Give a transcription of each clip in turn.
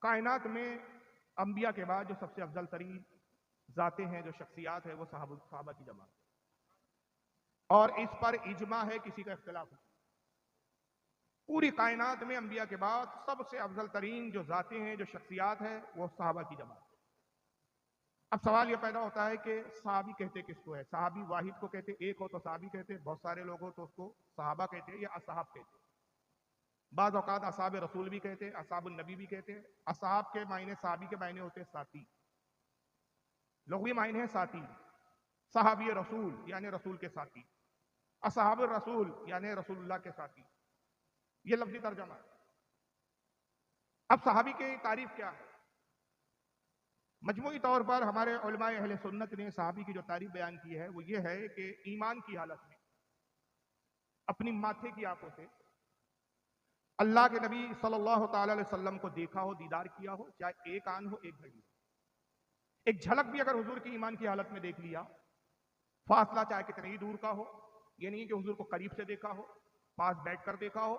کائنات میں انبیاء کے بعد جو سب سے افضل ترین ذاتیں ہیں، جو شخصیات ہیں، وہ صحابہ کی جماعت، اور اس پر اجماع ہے، کسی کا اختلاف نہیں۔ پوری کائنات میں انبیاء کے بعد سب سے افضل ترین جو ذاتیں ہیں، جو شخصیات ہیں، وہ صحابہ کی جماعت۔ اب سوال یہ پیدا ہوتا ہے کہ صحابی کہتے کس کو ہے؟ صحابی واحد کو کہتے، ایک ہو تو صحابی کہتے، بہت سارے لوگ ہو تو اس کو صحابہ کہتے یا اصحاب کہتے۔ بعض اوقات اصحاب رسول بھی کہتے، اصحاب النبی بھی کہتے۔ اصحاب کے معنی، صحابی کے معنی ہوتے ساتھی، لغوی معنی ہے ساتھی۔ صحابی رسول یعنی رسول کے ساتھی، اصحاب الرسول یعنی رسول اللہ کے ساتھی، یہ لفظی ترجمہ ہے۔ اب صحابی کی تعریف کیا ہے؟ مجموعی طور پر ہمارے علماء اہل سنت نے صحابی کی جو تعریف بیان کی ہے وہ یہ ہے کہ ایمان کی حالت میں اپنی ماتھے کی آنکھوں سے اللہ کے نبی صلی اللہ تعالی علیہ وسلم کو دیکھا ہو، دیدار کیا ہو، چاہے ایک آن ہو، ایک گھڑی ہو، ایک جھلک بھی اگر حضور کی ایمان کی حالت میں دیکھ لیا، فاصلہ چاہے کتنے ہی دور کا ہو، یہ نہیں کہ حضور کو قریب سے دیکھا ہو، پاس بیٹھ کر دیکھا ہو،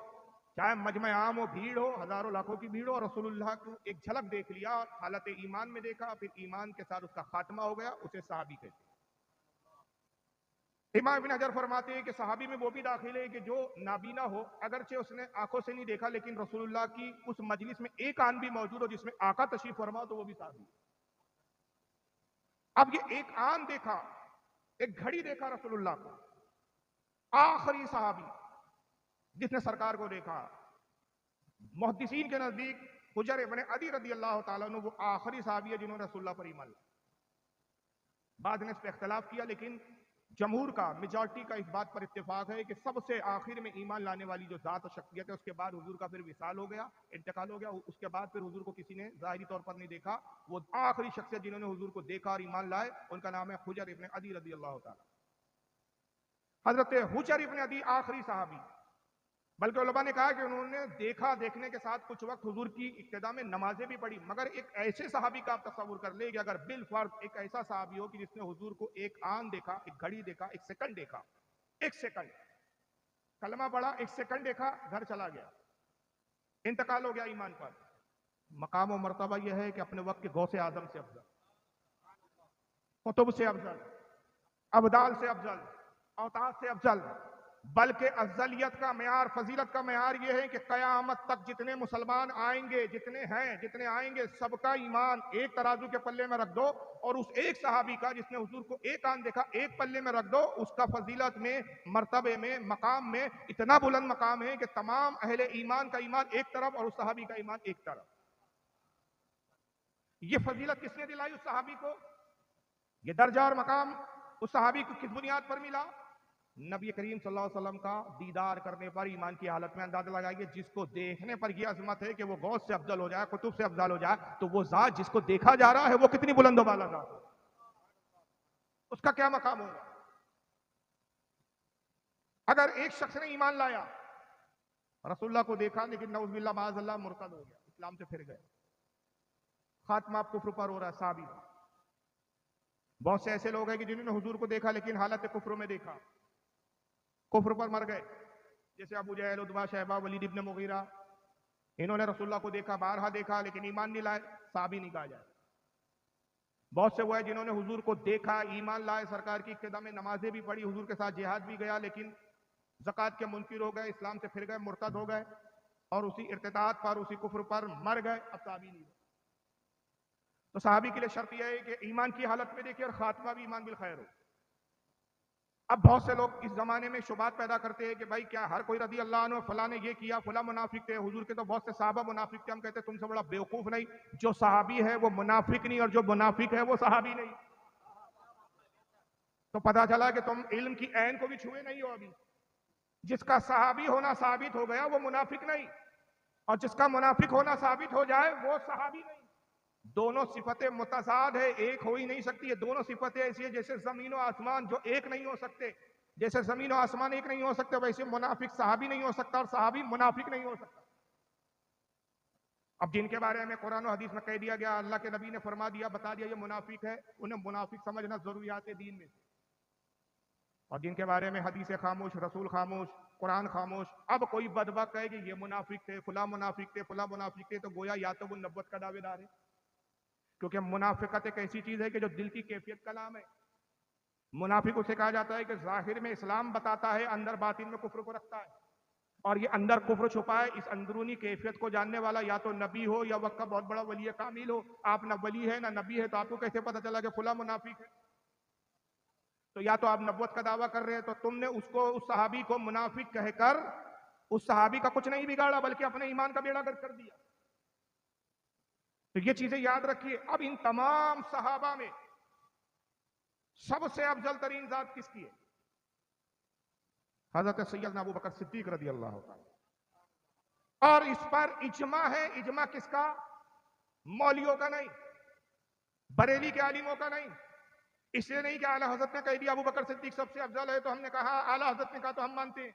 چاہے مجمع عام ہو، بھیڑ ہو، ہزاروں لاکھوں کی بھیڑ ہو، اور رسول اللہ کو ایک جھلک دیکھ لیا، حالت ایمان میں دیکھا، پھر ایمان کے ساتھ اس کا خاتمہ ہو گیا، اسے صحابی کہتے ہیں۔ امام ابن حجر فرماتے ہیں کہ صحابی میں وہ بھی داخل ہے کہ جو نابینا ہو، اگرچہ اس نے آنکھوں سے نہیں دیکھا، لیکن رسول اللہ کی اس مجلس میں ایک آن بھی موجود ہو جس میں آقا تشریف فرما، تو وہ بھی صحابی۔ اب یہ ایک آن دیکھا، ایک گھڑی دیکھا رسول اللہ کو، آخری صحابی جس نے سرکار کو دیکھا، محدثین کے نزدیک حجر ابن عدی رضی اللہ تعالیٰ عنہ وہ آخری صحابی ہے جنہوں نے رسول اللہ پر ایمان لایا۔ بعض نے اس پہ اختلاف کیا، لیکن جمہور کا، میجارٹی کا اس بات پر اتفاق ہے کہ سب سے آخر میں ایمان لانے والی جو ذات و شخصیت ہے، اس کے بعد حضور کا پھر وصال ہو گیا، انتقال ہو گیا، اس کے بعد پھر حضور کو کسی نے ظاہری طور پر نہیں دیکھا، وہ آخری شخصیت جنہوں نے حضور کو دیکھا اور ایمان لائے، ان کا نام ہے حجر ابن عدی رضی اللہ تعالیٰ۔ حضرت حجر ابن عدی آخری صحابی، بلکہ علماء نے کہا کہ انہوں نے دیکھا، دیکھنے کے ساتھ کچھ وقت حضور کی ابتدا میں نمازیں بھی پڑھی، مگر ایک ایسے صحابی کا آپ تصور کر لیں کہ اگر بالفرض ایک ایسا صحابی ہو کہ جس نے حضور کو ایک آن دیکھا، ایک گھڑی دیکھا، ایک سیکنڈ دیکھا، ایک سیکنڈ کلمہ پڑھا، ایک سیکنڈ دیکھا، گھر چلا گیا، انتقال ہو گیا ایمان پر، مقام و مرتبہ یہ ہے کہ اپنے وقت کے غوث اعظم سے افضل، قطب سے افضل، ابدال سے افضل، اوتاد سے افضل، بلکہ افضلیت کا معیار، فضیلت کا معیار یہ ہے کہ قیامت تک جتنے مسلمان آئیں گے، جتنے ہیں، جتنے آئیں گے، سب کا ایمان ایک ترازو کے پلے میں رکھ دو، اور اس ایک صحابی کا جس نے حضور کو ایک آن دیکھا، ایک پلے میں رکھ دو، اس کا فضیلت میں، مرتبے میں، مقام میں اتنا بلند مقام ہے کہ تمام اہل ایمان کا ایمان ایک طرف اور اس صحابی کا ایمان ایک طرف۔ یہ فضیلت کس نے دلائی اس صحابی کو؟ یہ درجہ اور مقام اس صحابی کو کس بنیاد پر ملا؟ نبی کریم صلی اللہ علیہ وسلم کا دیدار کرنے پر، ایمان کی حالت میں اندازہ لگائیے، جس کو دیکھنے پر یہ عظمت ہے کہ وہ غوث سے افضل ہو جائے، قطب سے افضل ہو جائے، تو وہ ذات جس کو دیکھا جا رہا ہے وہ کتنی بلند و بالا ذات ہے، اس کا کیا مقام ہوگا؟ اگر ایک شخص نے ایمان لایا، رسول اللہ کو دیکھا، لیکن نعوذ باللہ معاذ اللہ مرتد ہو گیا، اسلام سے پھر گئے، خاتمہ آپ کفر پر ہو رہا ہے، صحابی۔ بہت سے ایسے لوگ ہیں کہ جنہوں نے حضور کو دیکھا لیکن حالت کفر میں دیکھا، کفر پر مر گئے، جیسے ابو جہل، عتبہ، شیبہ، ولید ابن مغیرہ، انہوں نے رسول اللہ کو دیکھا، بارہا دیکھا، لیکن ایمان نہیں لائے، صحابی نہیں کہا جائے۔ بہت سے وہ ہیں جنہوں نے حضور کو دیکھا، ایمان لائے، سرکار کی ابتدا میں نمازیں بھی پڑھی، حضور کے ساتھ جہاد بھی گیا، لیکن زکوٰۃ کے منکر ہو گئے، اسلام سے پھر گئے، مرتد ہو گئے، اور اسی ارتداد پر، اسی کفر پر مر گئے، اب صحابی نہیں ہوئے۔ تو صحابی کے لیے شرط یہ ہے کہ ایمان کی حالت میں دیکھے اور خاتمہ بھی ایمان بالخیر ہو۔ اب بہت سے لوگ اس زمانے میں شبہات پیدا کرتے ہیں کہ بھائی کیا ہر کوئی رضی اللہ عنہ فلاں نے یہ کیا، فلاں منافق تھے، حضور کے تو بہت سے صحابہ منافق تھے، ہم کہتے ہیں تم سے بڑا بیوقوف نہیں، جو صحابی ہے وہ منافق نہیں، اور جو منافق ہے وہ صحابی نہیں۔ تو پتہ چلا کہ تم علم کی عین کو بھی چھوئے نہیں ہو ابھی۔ جس کا صحابی ہونا ثابت ہو گیا وہ منافق نہیں، اور جس کا منافق ہونا ثابت ہو جائے وہ صحابی نہیں۔ دونوں صفتیں متضاد ہے، ایک ہو ہی نہیں سکتی، یہ دونوں صفتیں ایسی ہیں جیسے زمین و آسمان جو ایک نہیں ہو سکتے، جیسے زمین و آسمان ایک نہیں ہو سکتے، ویسے منافق صحابی نہیں ہو سکتا اور صحابی منافق نہیں ہو سکتا۔ اب جن کے بارے میں قرآن و حدیث میں کہہ دیا گیا، اللہ کے نبی نے فرما دیا، بتا دیا یہ منافق ہے، انہیں منافق سمجھنا ضروریات دین میں سے، اور جن کے بارے میں حدیث خاموش، رسول خاموش، قرآن خاموش. اب کوئی بدبخت کہے کہ یہ منافق تھے، فلاں منافق تھے، فلاں منافق تھے، تو گویا یا تو وہ نبوت کا دعوے دار ہے، کیونکہ منافقت ایک ایسی چیز ہے کہ جو دل کی کیفیت کا نام ہے. منافق اسے کہا جاتا ہے کہ ظاہر میں اسلام بتاتا ہے، اندر باطن میں کفر کو رکھتا ہے، اور یہ اندر کفر چھپا ہے. اس اندرونی کیفیت کو جاننے والا یا تو نبی ہو یا وقت کا بہت بڑا ولی کامل ہو. آپ نہ ولی ہے نہ نبی ہے، تو آپ کو کیسے پتا چلا کہ فلاں منافق ہے؟ تو یا تو آپ نبوت کا دعویٰ کر رہے ہیں، تو تم نے اس صحابی کو منافق کہہ کر اس صحابی کا کچھ نہیں بگاڑا، بلکہ اپنے ایمان کا بیڑا گرک کر دیا. تو یہ چیزیں یاد رکھیے. اب ان تمام صحابہ میں سب سے افضل ترین ذات کس کی ہے؟ حضرت سیدنا ابو بکر صدیق رضی اللہ تعالی. اور اس پر اجماع ہے. اجماع کس کا؟ مولویوں کا نہیں، بریلی کے عالموں کا نہیں. اس لیے نہیں کہ اعلیٰ حضرت نے کہہ دیا ابو بکر صدیق سب سے افضل ہے تو ہم نے کہا، اعلیٰ حضرت نے کہا تو ہم مانتے ہیں.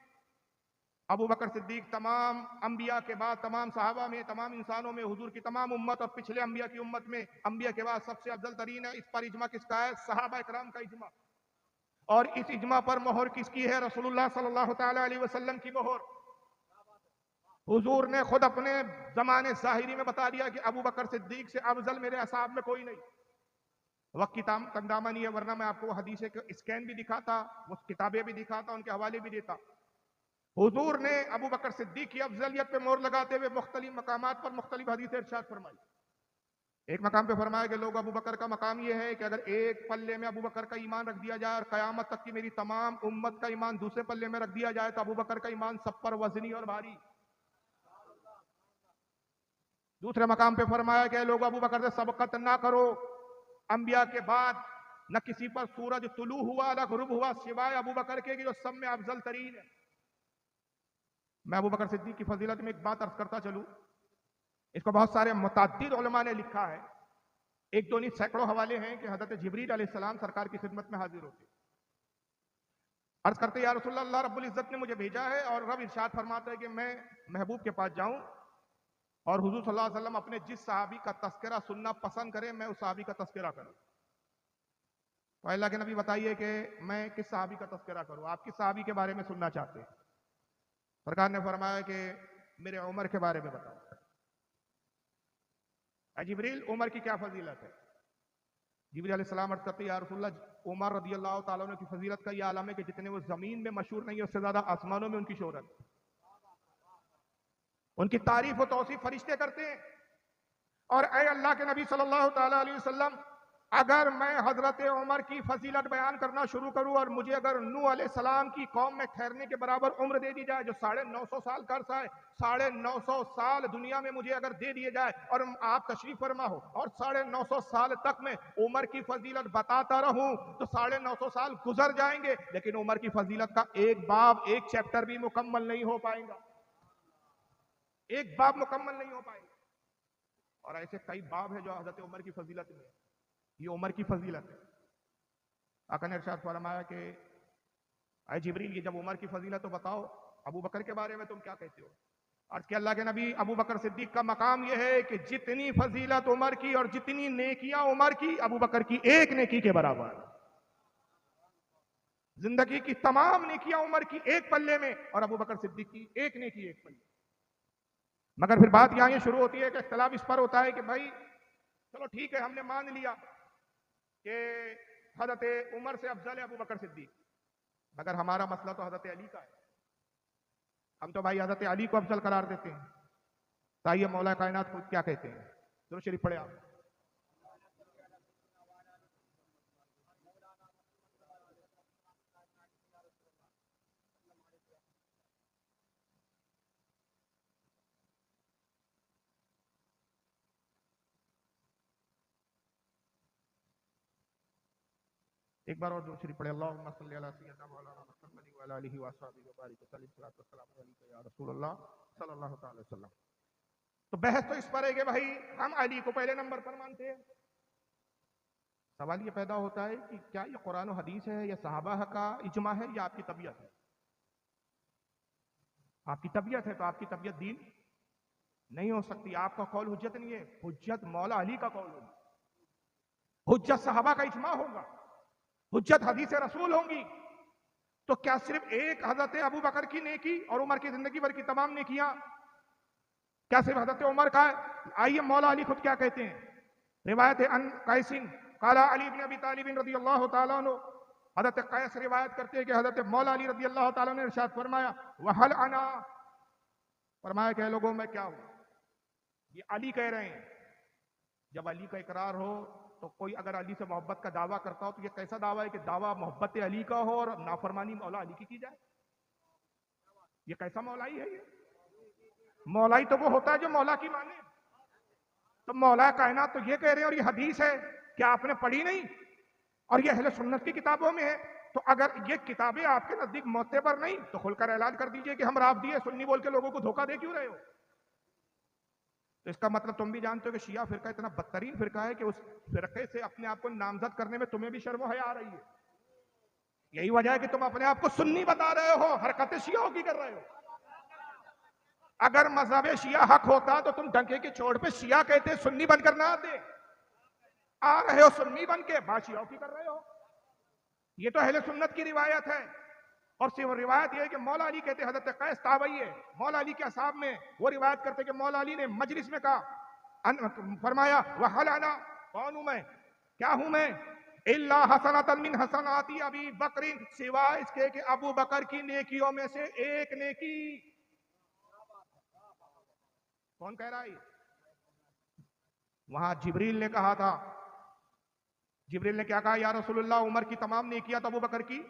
ابو بکر صدیق تمام انبیاء کے بعد، تمام صحابہ میں، تمام انسانوں میں، حضور کی تمام امت اور پچھلے انبیاء کی امت میں انبیاء کے بعد سب سے افضل ترین ہے. اس پر اجماع کس کا ہے؟ صحابہ اکرام کا اجماع. اور اس اجماع پر مہر کس کی ہے؟ رسول اللہ صلی اللہ تعالی علیہ وسلم کی مہر. حضور نے خود اپنے زمانے ظاہری میں بتا دیا کہ ابو بکر صدیق سے افضل میرے اصحاب میں کوئی نہیں. وقت کی تنگدامہ نہیں ہے، ورنہ میں آپ کو حدیث کے اسکین بھی دکھاتا، وہ کتابیں بھی دکھاتا، ان کے حوالے بھی دیتا. حضور نے ابو بکر صدیق کی افضلیت پہ مہر لگاتے ہوئے مختلف مقامات پر مختلف حدیث ارشاد فرمائی. ایک مقام پہ فرمایا کہ لوگ، ابو بکر کا مقام یہ ہے کہ اگر ایک پلے میں ابو بکر کا ایمان رکھ دیا جائے اور قیامت تک کی میری تمام امت کا ایمان دوسرے پلے میں رکھ دیا جائے تو ابو بکر کا ایمان سب پر وزنی اور بھاری. دوسرے مقام پہ فرمایا کہ لوگ ابو بکر سے سبقت نہ کرو، انبیاء کے بعد نہ کسی پر سورج طلوع ہوا نہ غروب ہوا سوائے ابو بکر کے، جو سب میں افضل ترین ہے. میں ابو بکر صدیق کی فضیلت میں ایک بات عرض کرتا چلوں. اس کو بہت سارے متعدد علماء نے لکھا ہے، ایک دو نہیں سینکڑوں حوالے ہیں کہ حضرت جبریل علیہ السلام سرکار کی خدمت میں حاضر ہوتے، عرض کرتے یا رسول اللہ رب العزت نے مجھے بھیجا ہے، اور رب ارشاد فرماتا ہے کہ میں محبوب کے پاس جاؤں اور حضور صلی اللہ علیہ وسلم اپنے جس صحابی کا تذکرہ سننا پسند کریں میں اس صحابی کا تذکرہ کروں. تو اللہ کے نبی بتائیے کہ میں کس صحابی کا تذکرہ کروں، آپ کس صحابی کے بارے میں سننا چاہتے ہیں؟ سرکار نے فرمایا کہ میرے عمر کے بارے میں بتاؤ. اے جبریل، عمر کی کیا فضیلت ہے؟ جبریل علیہ السلام عرض کرتے یا رسول اللہ عمر رضی اللہ تعالیٰ عنہ کی فضیلت کا یہ عالم ہے کہ جتنے وہ زمین میں مشہور نہیں ہے اس سے زیادہ آسمانوں میں ان کی شہرت. ان کی تعریف و توصیف فرشتے کرتے ہیں. اور اے اللہ کے نبی صلی اللہ تعالیٰ علیہ وسلم، اگر میں حضرت عمر کی فضیلت بیان کرنا شروع کروں اور مجھے اگر نوح علیہ السلام کی قوم میں ٹھہرنے کے برابر عمر دے دی جائے جو 950 سال کا عرصہ ہے، 950 سال دنیا میں مجھے اگر دے دیے جائے اور آپ تشریف فرما ہو اور 950 سال تک میں عمر کی فضیلت بتاتا رہوں تو 950 سال گزر جائیں گے، لیکن عمر کی فضیلت کا ایک باب، ایک چیپٹر بھی مکمل نہیں ہو پائے گا. ایک باب مکمل نہیں ہو پائے گا. اور ایسے کئی باب ہیں جو حضرت عمر کی فضیلت میں، یہ عمر کی فضیلت ہے. آقا نے ارشاد فرمایا کہ اے جبریل، یہ جب عمر کی فضیلت تو بتاؤ ابو بکر کے بارے میں تم کیا کہتے ہو؟ عرض کہ اللہ کے نبی، ابو بکر صدیق کا مقام یہ ہے کہ جتنی فضیلت عمر کی اور جتنی نیکیاں عمر کی، ابو بکر کی ایک نیکی کے برابر. زندگی کی تمام نیکیاں عمر کی ایک پلے میں اور ابو بکر صدیق کی ایک نیکی ایک پلے. مگر پھر بات یہاں یہ شروع ہوتی ہے کہ اختلاف اس پر ہوتا ہے کہ بھائی چلو ٹھیک ہے، ہم نے مان لیا کہ حضرت عمر سے افضل ہے ابو بکر صدیق، مگر ہمارا مسئلہ تو حضرت علی کا ہے. ہم تو بھائی حضرت علی کو افضل قرار دیتے ہیں. تائیے مولا کائنات خود کیا کہتے ہیں؟ درود شریف پڑھے آپ. ایک بار اور درود شریف پڑھے. اللہم صلی علی سیدنا مولانا محمد وعلی آلہ وصحبہ وبارک وسلم. صلاۃ والسلام علیک یا رسول اللہ صلی اللہ تعالی وسلم. تو بحث تو اس پر ہے کہ بھائی ہم علی کو پہلے نمبر پر مانتے ہیں. سوال یہ پیدا ہوتا ہے کہ کیا یہ قرآن و حدیث ہے یا صحابہ کا اجماع ہے یا آپ کی طبیعت ہے؟ آپ کی طبیعت ہے تو آپ کی طبیعت دین نہیں ہو سکتی. آپ کا قول حجت نہیں ہے. حجت مولا علی کا قول ہوگا، حجت صحابہ کا اجماع ہوگا، حجت حدیث رسول ہوں گی. تو کیا صرف ایک حضرت ابو بکر کی نیکی اور عمر کی زندگی بھر کی تمام نیکیاں کیا صرف حضرت عمر کا ہے؟ آئیے مولا علی خود کیا کہتے ہیں۔ روایت ہے ان قیس قال علی بن ابی طالب رضی اللہ تعالیٰ عنہ، حضرت قیس روایت کرتے ہیں کہ حضرت مولا علی رضی اللہ تعالیٰ نے ارشاد فرمایا وَهَلْ أَنَا، فرمایا کہ لوگوں میں کیا ہوں؟ یہ علی کہہ رہے ہیں۔ جب علی کا اقرار ہو تو کوئی اگر علی سے محبت کا دعویٰ کرتا ہو تو یہ کیسا دعویٰ ہے کہ دعویٰ محبت علی کا ہو اور نافرمانی مولا علی کی جائے؟ یہ کیسا مولائی ہے؟ یہ مولائی تو وہ ہوتا ہے جو مولا کی مانے۔ تو مولا کائنات تو یہ کہہ رہے ہیں، اور یہ حدیث ہے، کیا آپ نے پڑھی نہیں؟ اور یہ اہل سنت کی کتابوں میں ہے۔ تو اگر یہ کتابیں آپ کے نزدیک معتبر نہیں تو کھل کر اعلان کر دیجئے کہ ہم رافضی ہیں، سنی بول کے لوگوں کو دھوکہ دے کیوں رہے ہو؟ تو اس کا مطلب تم بھی جانتے ہو کہ شیعہ فرقہ اتنا بدترین فرقہ ہے کہ اس فرقے سے اپنے آپ کو نامزد کرنے میں تمہیں بھی شرم و حیا آ رہی ہے۔ یہی وجہ ہے کہ تم اپنے آپ کو سنی بتا رہے ہو، حرکت شیعوں کی کر رہے ہو۔ اگر مذہب شیعہ حق ہوتا تو تم ڈنکے کی چوٹ پہ شیعہ کہتے، سنی بن کر نہ آتے۔ آ رہے ہو سنی بن کے، بات شیعوں کی کر رہے ہو۔ یہ تو اہل سنت کی روایت ہے، اور صرف روایت یہ ہے کہ مولا علی کہتے، حضرت قیس تابعی ہے، مولا علی کے اصحاب میں وہ روایت کرتے کہ مولا علی نے مجلس میں کہا، فرمایا وَهَلْ أَنَا، کون ہوں میں، کیا ہوں میں، إِلَّا حَسَنَةً مِّنْ حَسَنَاتِ أَبِي بَكْرٍ، سوائے اس کے کہ ابو بکر کی نیکیوں میں سے ایک نیکی۔ کون کہہ رہا ہے؟ وہاں جبریل نے کہا تھا، جبریل نے کیا کہا؟ یا رسول اللہ، عمر کی تمام نیکیاں تو ابو بکر کی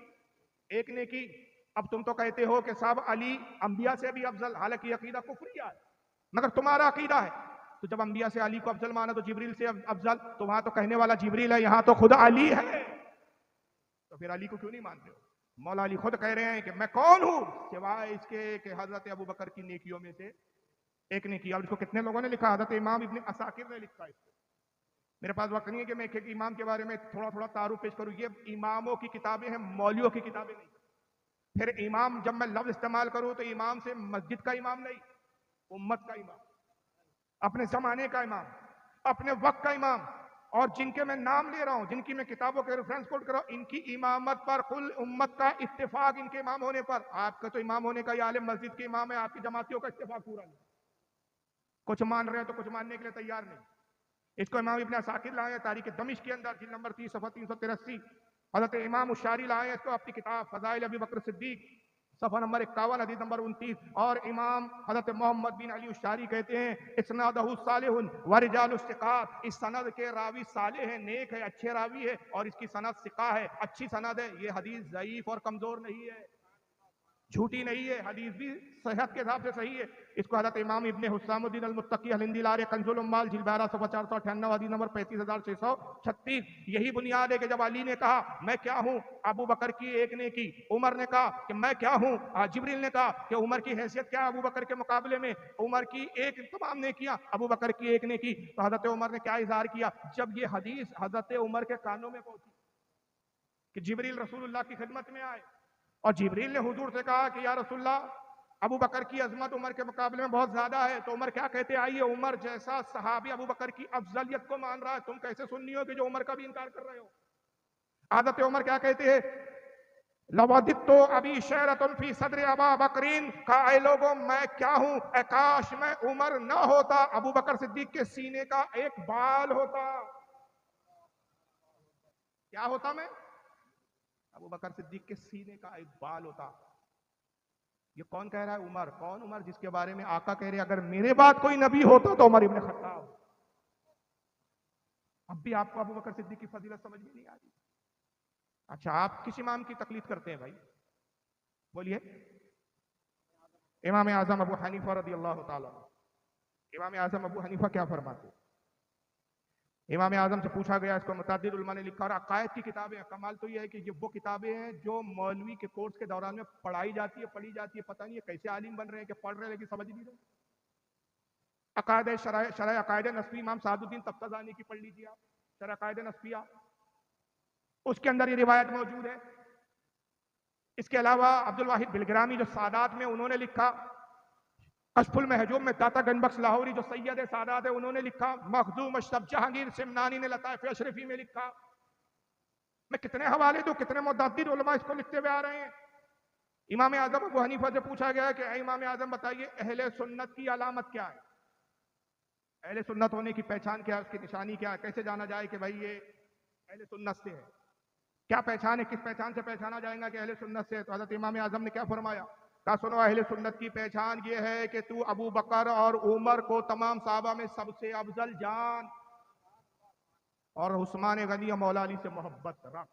ایک نیکی۔ اب تم تو کہتے ہو کہ صاحب علی انبیاء سے بھی افضل، حالانکہ عقیدہ کفریہ ہے، مگر تمہارا عقیدہ ہے۔ تو جب انبیاء سے علی کو افضل مانا تو جبریل سے افضل، تو وہاں تو کہنے والا جبریل ہے، یہاں تو خود علی ہے، تو پھر علی کو کیوں نہیں مانتے ہو؟ مولا علی خود کہہ رہے ہیں کہ میں کون ہوں سوائے اس کے کہ حضرت ابو بکر کی نیکیوں میں سے ایک نیکی۔ اور اس کو کتنے لوگوں نے لکھا؟ حضرت امام ابن عساکر نے لکھا ہے اس کو۔ میرے پاس وقت نہیں ہے کہ میں ایک امام کے بارے میں تھوڑا تعارف پیش کروں، یہ اماموں کی کتابیں ہیں، مولویوں کی کتابیں نہیں۔ پھر امام جب میں لفظ استعمال کروں تو امام سے مسجد کا امام نہیں، امت کا امام، اپنے زمانے کا امام، اپنے وقت کا امام، اور جن کے میں نام لے رہا ہوں، جن کی میں کتابوں کے ریفرنس کوٹ کر رہا ہوں، ان کی امامت پر کل امت کا اتفاق ان کے امام ہونے پر۔ آپ کا تو امام ہونے کا یہ عالم مسجد کے امام ہے، آپ کی جماعتیوں کا اتفاق پورا نہیں۔ کچھ مان رہے ہیں تو کچھ ماننے کے لیے تیار نہیں۔ اس کو امام ابن عساکر لائے ہیں تاریخ دمشق کے اندر، جلد نمبر 30 صفحہ 383۔ حضرت امام الشاری لائے ہیں اس کو اپنی کتاب فضائل ابی بکر صدیق، صفحہ نمبر 51 حدیث نمبر 29۔ اور امام حضرت محمد بن علی الشاری کہتے ہیں اسنادہ صالح ورجال الثقات، اس سند کے راوی صالح ہے، نیک ہے، اچھے راوی ہے، اور اس کی سند ثقہ ہے، اچھی سند ہے۔ یہ حدیث ضعیف اور کمزور نہیں ہے، جھوٹی نہیں ہے، حدیث بھی صحت کے حساب سے صحیح ہے۔ اس کو حضرت امام ابن حسام الدین المتقی الہندی لارے کنز العمال جلد 12 صفحہ 498 حدیث نمبر 35636۔ یہی بنیاد ہے کہ جب علی نے کہا میں کیا ہوں، ابو بکر کی ایک نیکی، عمر نے کہا کہ میں کیا ہوں، جبریل نے کہا کہ عمر کی حیثیت کیا ہے ابو بکر کے مقابلے میں، عمر کی ایک تمام نیکیاں، ابو بکر کی ایک نیکی، تو حضرت عمر نے کیا اظہار کیا؟ جب یہ حدیث حضرت عمر کے کانوں میں پہنچی کہ جبریل رسول اللہ کی خدمت میں آئے، اور جبریل نے حضور سے کہا کہ یا رسول اللہ، ابو بکر کی عظمت عمر کے مقابلے میں بہت زیادہ ہے، تو عمر کیا کہتے؟ آئیے، عمر جیسا صحابی ابو بکر کی افضلیت کو مان رہا ہے، تم کیسے سنی ہو کہ جو عمر کا بھی انکار کر رہے ہو؟ حضرت عمر کیا کہتے ہیں؟ لَوَدِدْتُ أَبِي شَيْرَةٌ فِي صَدْرِ أَبَا بَكْرٍ، کہا اے لوگوں میں کیا ہوں، اے کاش میں عمر نہ ہوتا، ابو بکر صدیق کے سینے کا ایک بال ہوتا۔ کیا ہوتا میں؟ ابو بکر صدیق کے سینے کا ایک بال ہوتا۔ یہ کون کہہ رہا ہے؟ عمر۔ کون عمر؟ جس کے بارے میں آقا کہہ رہے اگر میرے بعد کوئی نبی ہوتا تو عمر ابن خطاب۔ اب بھی آپ کو ابو بکر صدیق کی فضیلت سمجھ میں نہیں آ رہی؟ اچھا، آپ کس امام کی تقلید کرتے ہیں بھائی؟ بولیے۔ امام اعظم ابو حنیفہ رضی اللہ تعالیٰ۔ امام اعظم ابو حنیفہ کیا فرماتے؟ امام اعظم سے پوچھا گیا، اس کو متعدد علماء نے لکھا، اور عقائد کی کتابیں ہیں۔ کمال تو یہ ہے کہ یہ وہ کتابیں ہیں جو مولوی کے کورس کے دوران میں پڑھی جاتی ہے، پتہ نہیں ہے کیسے عالم بن رہے ہیں کہ پڑھ رہے ہیں لیکن سمجھ نہیں رہے۔ عقائد شرح عقائد نسفی، امام سعد الدین تفتزانی کی پڑھ لیجیے آپ، شرح عقائد نسفیہ، اس کے اندر یہ روایت موجود ہے۔ اس کے علاوہ عبد الواحد بلگرامی جو سادات میں انہوں نے لکھا، کشف المحجوب میں داتا گنج بخش لاہوری جو سید سادات ہے انہوں نے لکھا، مخزوم اشرف جہانگیر سمنانی نے لطائف اشرفی میں لکھا۔ میں کتنے حوالے دوں، کتنے متعدد علماء اس کو لکھتے ہوئے آ رہے ہیں۔ امام اعظم ابو حنیفہ سے پوچھا گیا کہ اے امام اعظم بتائیے اہل سنت کی علامت کیا ہے، اہل سنت ہونے کی پہچان کیا ہے، اس کی نشانی کیا ہے، کیسے جانا جائے کہ بھائی یہ اہل سنت سے ہے، کیا پہچان ہے، کس پہچان سے پہچانا جائے گا کہ اہل سنت سے ہے؟ تو حضرت امام اعظم نے کیا فرمایا؟ کہا سنو، اہل سنت کی پہچان یہ ہے کہ تو ابو بکر اور عمر کو تمام صحابہ میں سب سے افضل جان اور عثمان غنی اور مولا علی سے محبت رکھ.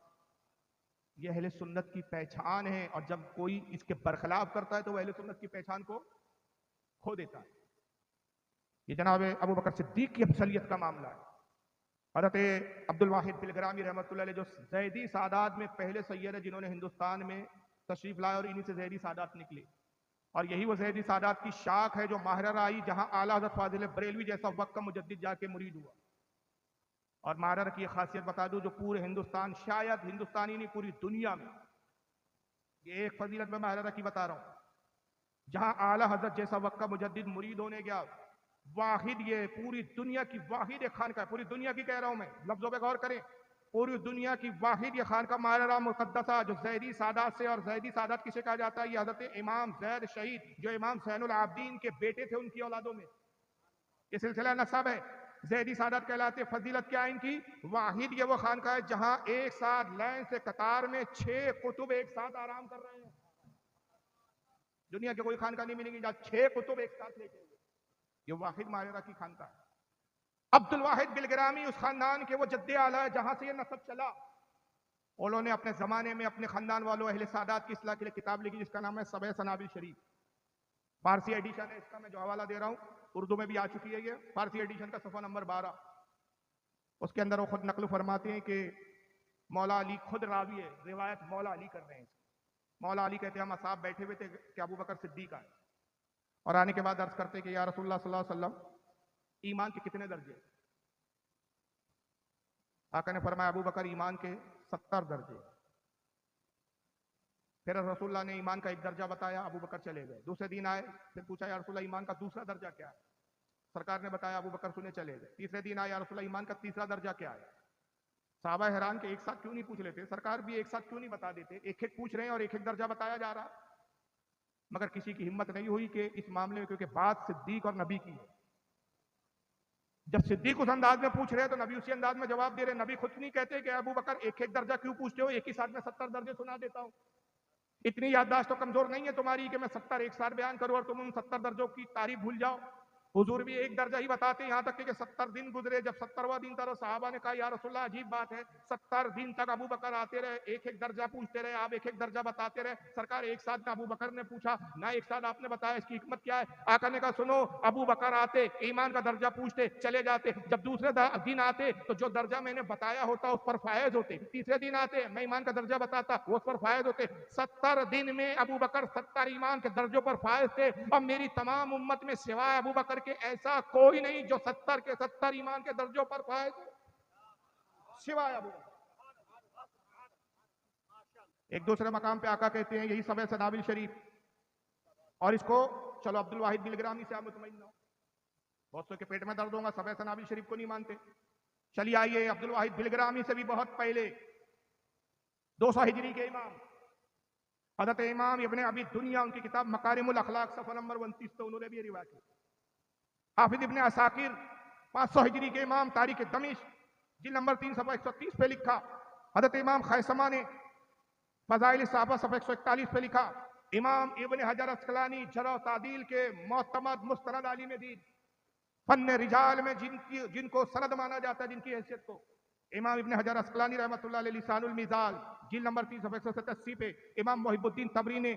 یہ اہل سنت کی پہچان ہے، اور جب کوئی اس کے برخلاف کرتا ہے تو وہ اہل سنت کی پہچان کو کھو دیتا ہے. یہ جناب ابو بکر صدیق کی افضلیت کا معاملہ ہے. حضرت عبد الواحد بلگرامی رحمۃ اللہ علیہ جو زیدی سادات میں پہلے سید ہیں جنہوں نے ہندوستان میں تشریف لائے، اور انہی سے زیدی سادات نکلے، اور یہی وہ زیدی سادات کی شاخ ہے جو ماہرہ آئی جہاں اعلیٰ حضرت فاضل بریلوی جیسا وقت کا مجدد جا کے مرید ہوا. اور ماہرہ کی ایک خاصیت بتا دوں جو پورے ہندوستان، شاید ہندوستانی نہیں پوری دنیا میں، یہ ایک فضیلت میں ماہرہ کی بتا رہا ہوں، جہاں اعلیٰ حضرت جیسا وقت کا مجدد مرید ہونے گیا، واحد یہ پوری دنیا کی واحد ایک خانقاہ ہے، پوری دنیا کی کہہ رہا ہوں میں، لفظوں پہ غور کریں، پوری دنیا کی واحد یہ خانقاہ ماہرہ مقدسہ جو زیدی سادات سے، اور زیدی سادات کسے کہا جاتا ہے؟ یہ حضرت امام زید شہید جو امام زین العابدین کے بیٹے تھے، ان کی اولادوں میں یہ سلسلہ نسب ہے، زیدی سادات کہلاتے. فضیلت کیا ہے ان کی؟ واحد یہ وہ خانقاہ ہے جہاں ایک ساتھ لائن سے قطار میں 6 کتب ایک ساتھ آرام کر رہے ہیں. دنیا کے کوئی خانقاہ نہیں ملیں گی جہاں 6 کتب ایک ساتھ لے کے ہوئے. یہ واحد ماہرہ کی خانقاہ ہے. عبد الواحد بلگرامی اس خاندان کے وہ جد اعلیٰ ہے جہاں سے یہ نسب چلا. انہوں نے اپنے زمانے میں اپنے خاندان والوں اہل سادات کی اصلاح کے لیے کتاب لکھی جس کا نام ہے سبع سنابل شریف. فارسی ایڈیشن ہے اس کا، میں جو حوالہ دے رہا ہوں اردو میں بھی آ چکی ہے، یہ فارسی ایڈیشن کا صفحہ نمبر 12. اس کے اندر وہ خود نقل فرماتے ہیں کہ مولا علی خود راوی ہے، روایت مولا علی کر رہے ہیں. مولا علی کہتے ہیں ہم اصحاب بیٹھے ہوئے تھے کہ ابو بکر صدیق آئے، اور آنے کے بعد عرض کرتے کہ یا رسول اللہ صلی اللہ علیہ وسلم ایمان کے کتنے درجے؟ آقا نے فرمایا ابو بکر ایمان کے 70 درجے. پھر رسول اللہ نے ایمان کا ایک درجہ بتایا، ابو بکر چلے گئے. دوسرے دن آئے، پھر پوچھا یا رسول اللہ ایمان کا دوسرا درجہ کیا ہے؟ سرکار نے بتایا، ابو بکر سنے چلے گئے. تیسرے دن آئے، یا رسول اللہ ایمان کا تیسرا درجہ کیا ہے؟ صحابہ حیران کہ ایک ساتھ کیوں نہیں پوچھ لیتے، سرکار بھی ایک ساتھ کیوں نہیں بتا دیتے، ایک ایک پوچھ رہے ہیں اور ایک ایک درجہ بتایا جا رہا. مگر کسی کی ہمت نہیں ہوئی کہ اس معاملے میں، کیونکہ بات صدیق اور نبی کی ہے. جب صدیق اس انداز میں پوچھ رہے ہیں تو نبی اسی انداز میں جواب دے رہے ہیں. نبی خود نہیں کہتے کہ ابو بکر ایک ایک درجہ کیوں پوچھتے ہو، ایک ہی ساتھ میں 70 درجے سنا دیتا ہوں. اتنی یادداشت تو کمزور نہیں ہے تمہاری کہ میں 70 ایک ساتھ بیان کروں اور تم ان 70 درجوں کی تعریف بھول جاؤ. حضور بھی ایک درجہ ہی بتاتے ہیں، یہاں تک کہ 70 دن گزرے. جب 70واں دن تھا تو صحابہ نے کہا یا رسول اللہ عجیب بات ہے، 70 دن تک ابو بکر آتے رہے، ایک ایک درجہ پوچھتے رہے، آپ ایک ایک درجہ بتاتے رہے. سرکار ایک ساتھ نہ ابو بکر نے پوچھا نہ ایک ساتھ آپ نے بتایا، اس کی حکمت کیا ہے؟ آقا نے کہا سنو، ابو بکر آتے ایمان کا درجہ پوچھتے چلے جاتے، جب دوسرے دن آتے تو جو درجہ میں نے بتایا ہوتا اس پر فائز ہوتے. تیسرے دن آتے میں ایمان کا درجہ بتاتا، وہ اس پر فائز ہوتے. 70 دن میں ابو بکر 70 ایمان کے درجوں پر فائز تھے، اور میری تمام امت میں سوائے ابو بکر کے ایسا کوئی نہیں جو 70 کے 70 ایمان کے درجوں پر فائز ہو، سوائے ابو بکر. ایک دوسرے مقام پہ آقا کہتے ہیں یہی سبع سنابل شریف، اور اس کو چلو عبد الواحد بلگرامی سے آپ مطمئن ہو، بہت سو کے پیٹ میں درد ہوگا سبع سنابل شریف کو نہیں مانتے. چلیے آئیے عبد الواحد بلگرامی سے بھی بہت پہلے 200 ہجری کے امام حضرت امام ابن ابی دنیا، ان کی کتاب مکارم الاخلاق صفحہ نمبر 29 پہ انہوں نے بھی یہ روایت کی. حافظ ابن عساکر 500 ہجری کے امام تاریخ دمشق جلد نمبر 3 صفحہ 130 پہ لکھا. حضرت امام خیثمہ نے فضائل صحابہ صفحہ 141 پہ لکھا. امام ابن حجر اسقلانی جرح و تعدیل کے معتمد مستند عالم دین، فن رجال میں جن کو سند مانا جاتا ہے، جن کی حیثیت کو، امام ابن حجر اسقلانی رحمۃ اللہ علیہ لسان المزال جلد نمبر 3 صفحہ 187 پہ، امام محب الدین طبری نے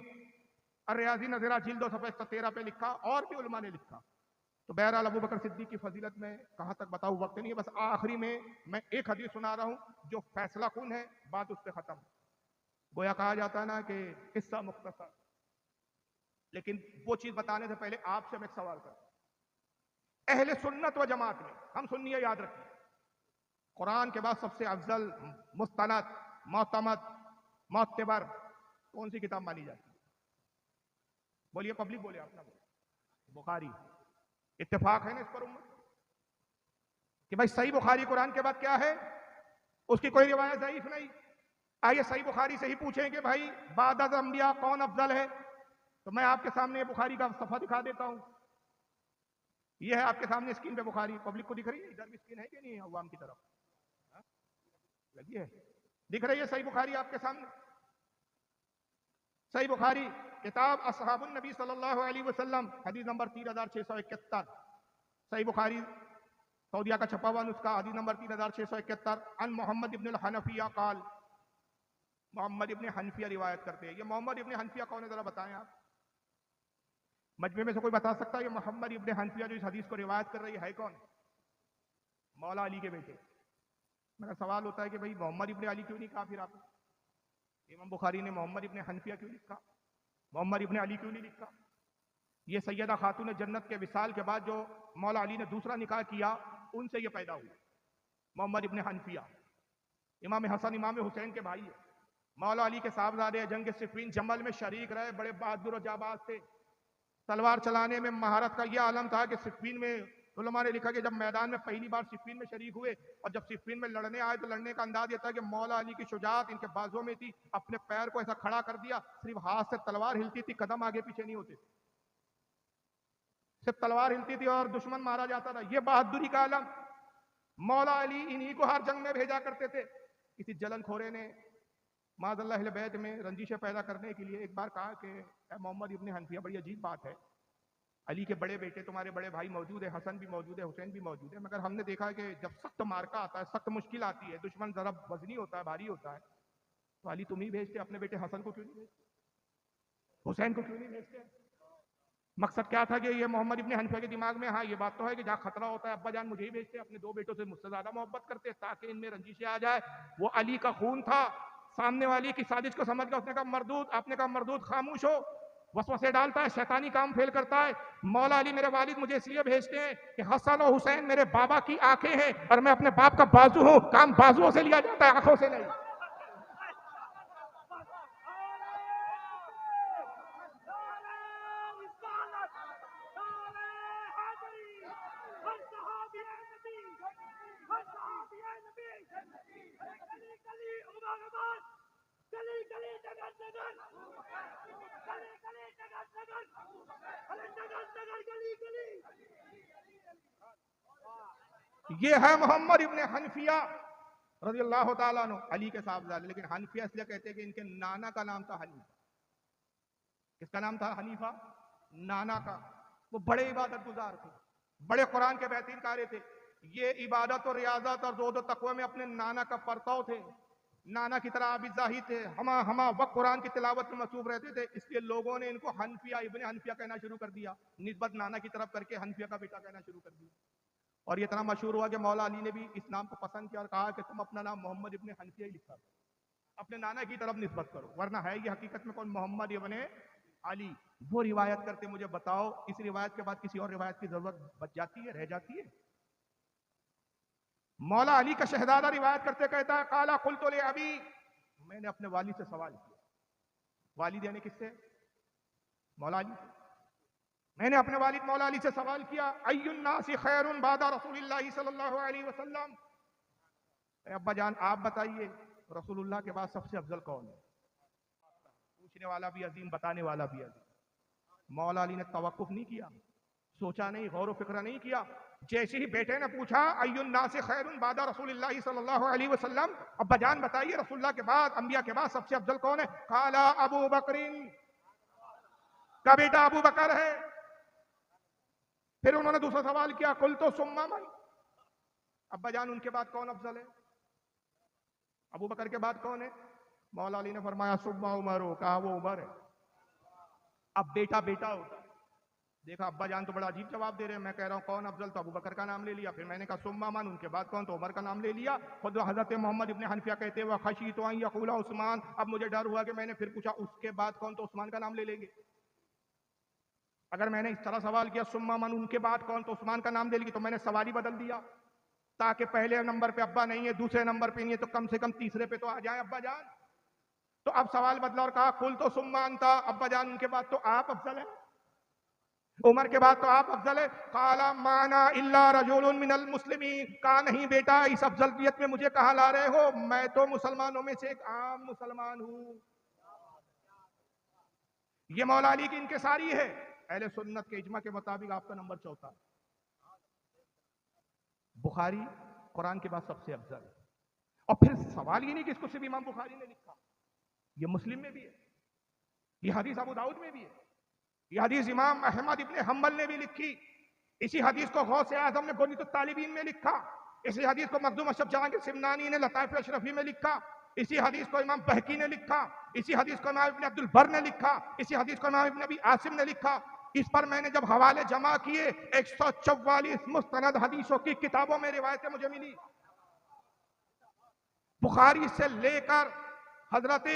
الریاضی نظرہ جلد 2 صفحہ 113 پہ لکھا، اور بھی علماء نے لکھا. تو بہرحال ابو بکر صدیق کی فضیلت میں کہاں تک بتاؤں، وقت نہیں ہے. بس آخری میں ایک حدیث سنا رہا ہوں جو فیصلہ کن ہے، بات اس پہ ختم. گویا کہا جاتا ہے نا کہ قصہ مختصر، لیکن وہ چیز بتانے سے پہلے آپ سے میں ایک سوال کروں. اہل سنت و جماعت میں ہم سنی ہے، یاد رکھیں، قرآن کے بعد سب سے افضل، مستند، معتمد، معتبر کون سی کتاب مانی جاتی ہے؟ بولیے، پبلک بولے، آپ نہ بولے. بخاری. اتفاق ہے نا اس پر امت کہ بھائی صحیح بخاری قرآن کے بعد کیا ہے؟ اس کی کوئی روایت ضعیف نہیں. آئیے صحیح بخاری سے ہی پوچھیں کہ بھائی بعد از انبیاء کون افضل ہے، تو میں آپ کے سامنے بخاری کا صفحہ دکھا دیتا ہوں. یہ ہے آپ کے سامنے اسکرین پہ بخاری. پبلک کو دکھ رہی ہے؟ ادھر بھی اسکرین ہے کہ نہیں ہے عوام کی طرف؟ لگی ہے؟ دکھ رہی ہے صحیح بخاری آپ کے سامنے؟ صحیح بخاری کتاب اصحاب النبی صلی اللہ علیہ وسلم، حدیث نمبر 3671. صحیح بخاری سعودیہ کا چھپا ہوا نسخہ، حدیث نمبر 3671. ان محمد ابن الحنفیہ قال، محمد ابن حنفیہ روایت کرتے ہیں. یہ محمد ابن حنفیہ کون ہے ذرا بتائیں آپ؟ مجمع میں سے کوئی بتا سکتا ہے یہ محمد ابن حنفیہ جو اس حدیث کو روایت کر رہی ہے کون؟ مولا علی کے بیٹے. میرا سوال ہوتا ہے کہ بھائی محمد ابن علی کیوں نہیں کہا پھر آپ نے؟ امام بخاری نے محمد ابن حنفیہ کیوں لکھا؟ محمد ابن علی کیوں نہیں لکھا؟ یہ سیدہ خاتون جنت کے وصال کے بعد جو مولا علی نے دوسرا نکاح کیا ان سے یہ پیدا ہوئی محمد ابن حنفیہ. امام حسن امام حسین کے بھائی ہے، مولا علی کے صاحبزادے، جنگ صفین جمل میں شریک رہے، بڑے بہادر و جاباز تھے. تلوار چلانے میں مہارت کا یہ عالم تھا کہ صفین میں علماء نے لکھا کہ جب میدان میں پہلی بار صفین میں شریک ہوئے اور جب صفین میں لڑنے آئے تو لڑنے کا انداز یہ تھا کہ مولا علی کی شجاعت ان کے بازوں میں تھی. اپنے پیر کو ایسا کھڑا کر دیا، صرف ہاتھ سے تلوار ہلتی تھی، قدم آگے پیچھے نہیں ہوتے تھے، صرف تلوار ہلتی تھی اور دشمن مارا جاتا تھا. یہ بہادری کا عالم. مولا علی انہی کو ہر جنگ میں بھیجا کرتے تھے. کسی جلن خورے نے معاذ اللہ اہل بیت میں رنجشیں پیدا کرنے کے لیے ایک بار کہا کہ اے محمد ابن حنفیہ، بڑی عجیب بات ہے، علی کے بڑے بیٹے تمہارے بڑے بھائی موجود ہیں، حسن بھی موجود ہے، حسین بھی موجود ہے، مگر ہم نے دیکھا کہ جب سخت مارکا آتا ہے، سخت مشکل آتی ہے، دشمن ذرا وزنی ہوتا ہے، بھاری ہوتا ہے، تو علی تم ہی بھیجتے، اپنے بیٹے حسن کو کیوں نہیں بھیجتے، حسین کو کیوں نہیں بھیجتے؟ مقصد کیا تھا کہ یہ محمد ابن حنفیہ کے دماغ میں ہاں یہ بات تو ہے کہ جہاں خطرہ ہوتا ہے ابا جان مجھے ہی بھیجتے، اپنے دو بیٹوں سے مجھ سے زیادہ محبت کرتے تاکہ ان میں رنجشیں آ جائے. وہ علی کا خون تھا. سامنے والی کی سازش کو سمجھ گیا، اس نے کہا مردود، آپ نے کہا مردود خاموش ہو، وسوسے ڈالتا ہے، شیطانی کام پھیل کرتا ہے. مولا علی میرے والد مجھے اس لیے بھیجتے ہیں کہ حسن و حسین میرے بابا کی آنکھیں ہیں اور میں اپنے باپ کا بازو ہوں، کام بازوؤں سے لیا جاتا ہے، آنکھوں سے نہیں. یہ ہے محمد ابن حنفیہ رضی اللہ تعالیٰ عنہ، علی کے صاحبزادے. لیکن حنفیہ اس لیے کہتے ہیں کہ ان کے نانا کا نام تھا حنیفہ. کس کا نام تھا؟ حنیفہ، نانا کا. وہ بڑے عبادت گزار تھے، بڑے قرآن کے بہترین قاری تھے. یہ عبادت و ریاضت اور زہد و تقوی میں اپنے نانا کا پرتو تھے، نانا کی طرح عابد زاہد تھے، ہما وقت قرآن کی تلاوت میں مصروف رہتے تھے. اس لیے لوگوں نے ان کو حنفیہ، ابن حنفیہ کہنا شروع کر دیا، نسبت نانا کی طرف کر کے حنفیہ کا بیٹا کہنا شروع کر دیا. اور یہ اتنا مشہور ہوا کہ مولا علی نے بھی اس نام کو پسند کیا اور کہا کہ تم اپنا نام محمد ابن حنفیہ ہی لکھا کرو، اپنے نانا کی طرف نسبت کرو، ورنہ ہے یہ حقیقت میں کون؟ محمد ابن علی. وہ روایت کرتے مجھے بتاؤ اس روایت کے بعد کسی اور روایت کی ضرورت بچ جاتی ہے، رہ جاتی ہے؟ مولا علی کا شہزادہ روایت کرتے کہتا ہے قالا قلت لابی، میں نے اپنے والد سے سوال کیا. والد یعنی کس سے؟ مولا علی سے. میں نے اپنے والد مولا علی سے سوال کیا ای الناس خیر بعد رسول اللہ صلی اللہ علیہ وسلم، اے ابا جان آپ بتائیے رسول اللہ کے بعد سب سے افضل کون ہے؟ پوچھنے والا بھی عظیم، بتانے والا بھی عظیم. مولا علی نے توقف نہیں کیا، سوچا نہیں، غور و فکر نہیں کیا. جیسے ہی بیٹے نے پوچھا ای الناس خیر بعد رسول اللہ صلی اللہ علیہ وسلم، ابا جان بتائیے رسول اللہ کے بعد، انبیاء کے بعد سب سے افضل کون ہے؟ قال ابو بکر، کا بیٹا ابو بکر ہے. پھر انہوں نے دوسرا سوال کیا قلت ثم من، ابا جان ان کے بعد کون افضل ہے؟ ابو بکر کے بعد کون ہے؟ مولا علی نے فرمایا ثم عمر، کہا وہ عمر ہے. اب بیٹا بیٹا ہوتا ہے. دیکھا ابا جان تو بڑا عجیب جواب دے رہے ہیں، میں کہہ رہا ہوں کون افضل، تو ابو بکر کا نام لے لیا. پھر میں نے کہا ثم من، ان کے بعد کون؟ تو عمر کا نام لے لیا. خود حضرت محمد ابن حنفیہ کہتے ہوئے خشیت ان یقول عثمان، اب مجھے ڈر ہوا کہ میں نے پھر پوچھا اس کے بعد کون، تو عثمان کا نام لے لیں گے. اگر میں نے اس طرح سوال کیا ثم من ان کے بعد کون، تو عثمان کا نام لے لیں گے، تو میں نے سوال ہی بدل دیا تاکہ پہلے نمبر پہ ابا نہیں ہے، دوسرے نمبر پہ نہیں ہے، تو کم سے کم تیسرے پہ تو آ جائیں ابا جان. تو اب سوال بدلا اور کہا قلت ثم انت، ابا جان ان کے بعد تو آپ افضل ہیں. عمر کے بعد تو آپ افضل ہے. قال مانا الا رجل من المسلمین، کہا نہیں بیٹا اس افضلیت میں مجھے کہاں لا رہے ہو، میں تو مسلمانوں میں سے ایک عام مسلمان ہوں. یہ مولا علی کی انکساری ہے. اہل سنت کے اجماع کے مطابق آپ کا نمبر 4. بخاری قرآن کے بعد سب سے افضل. اور پھر سوال یہ نہیں کہ اس کو صرف امام بخاری نے لکھا، یہ مسلم میں بھی ہے، یہ حدیث ابو داؤد میں بھی ہے، یہ حدیث امام احمد ابن حنبل نے بھی لکھی. اسی حدیث کو غوث اعظم نے گنیت الطالبین میں لکھا. اسی حدیث کو مخدوم اشرف جہانگیر سمنانی نے لطائف اشرفی میں لکھا. اسی حدیث کو امام بہقی نے لکھا. اسی حدیث کو امام ابن عبد البر نے لکھا. اسی حدیث کو امام ابن ابی عاصم نے لکھا. اس پر میں نے جب حوالے جمع کیے 144 مستند حدیثوں کی کتابوں میں روایتیں مجھے ملی. بخاری سے لے کر حضرت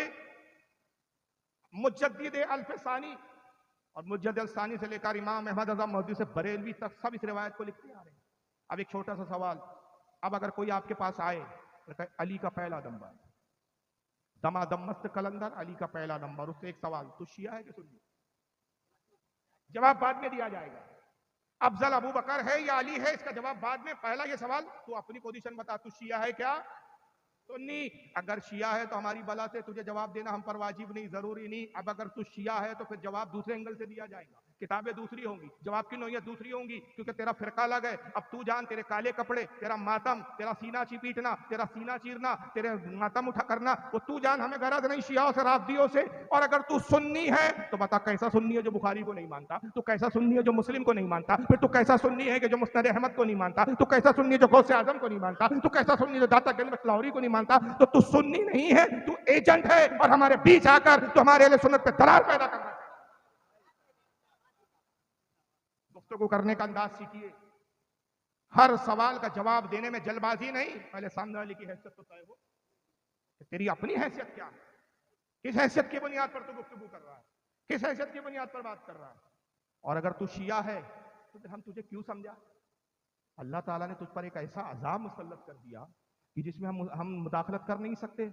مجدد الفسانی اور مجدد الثانی سے لے کر امام احمد رضا محدث بریلوی تک سب اس روایت کو لکھتے آ رہے ہیں. اب ایک چھوٹا سا سوال، اب اگر کوئی آپ کے پاس آئے تو کہے علی کا پہلا نمبر دما دم مست کلندر، علی کا پہلا نمبر، اس سے ایک سوال، تو شیعہ ہے کہ سنی؟ جواب بعد میں دیا جائے گا. افضل ابو بکر ہے یا علی ہے، اس کا جواب بعد میں. پہلا یہ سوال، تو اپنی پوزیشن بتا، تو شیعہ ہے کیا سنی؟ اگر شیعہ ہے تو ہماری بلا سے تجھے جواب دینا ہم پر واجب نہیں، ضروری نہیں. اب اگر تو شیعہ ہے تو پھر جواب دوسرے اینگل سے دیا جائے گا، کتابیں دوسری ہوں گی، جواب کی نوعیت دوسری ہوں گی، کیونکہ تیرا فرقہ الگ ہے. اب تو جان، تیرے کالے کپڑے، تیرا ماتم، تیرا سینہ چیپیٹنا، تیرا سینہ چیرنا، تیرے ماتم اٹھا کرنا، وہ تو جان، ہمیں غرض نہیں شیعوں سے رافضیوں سے. اور اگر تو سنی ہے تو بتا کیسا سنی ہے جو بخاری کو نہیں مانتا، تو کیسا سنی ہے جو مسلم کو نہیں مانتا، پھر تو کیسا سنی ہے کہ جو مسند احمد کو نہیں مانتا، تو کیسا سنی ہے جو غوث اعظم کو نہیں مانتا، تو کیسا سنی ہے جو داتا گنج بخش لاہوری کو نہیں مانتا. تو سنی نہیں ہے، تو ایجنٹ ہے، اور ہمارے بیچ آ کر تو ہمارے اہل سنت پہ درار پیدا کرنا ہے. گفتگو کرنے کا انداز سیکھیے، ہر سوال کا جواب دینے میں جلد بازی نہیں. پہلے سامنے والے کی حیثیت تو طے ہو کہ تیری اپنی حیثیت کیا ہے، کس حیثیت کی بنیاد پر تو گفتگو کر رہا ہے، کس حیثیت کی بنیاد پر بات کر رہا ہے. اور اگر تو شیعہ ہے تو پھر ہم تجھے کیوں سمجھا؟ اللہ تعالیٰ نے تجھ پر ایک ایسا عذاب مسلط کر دیا کہ جس میں ہم مداخلت کر نہیں سکتے.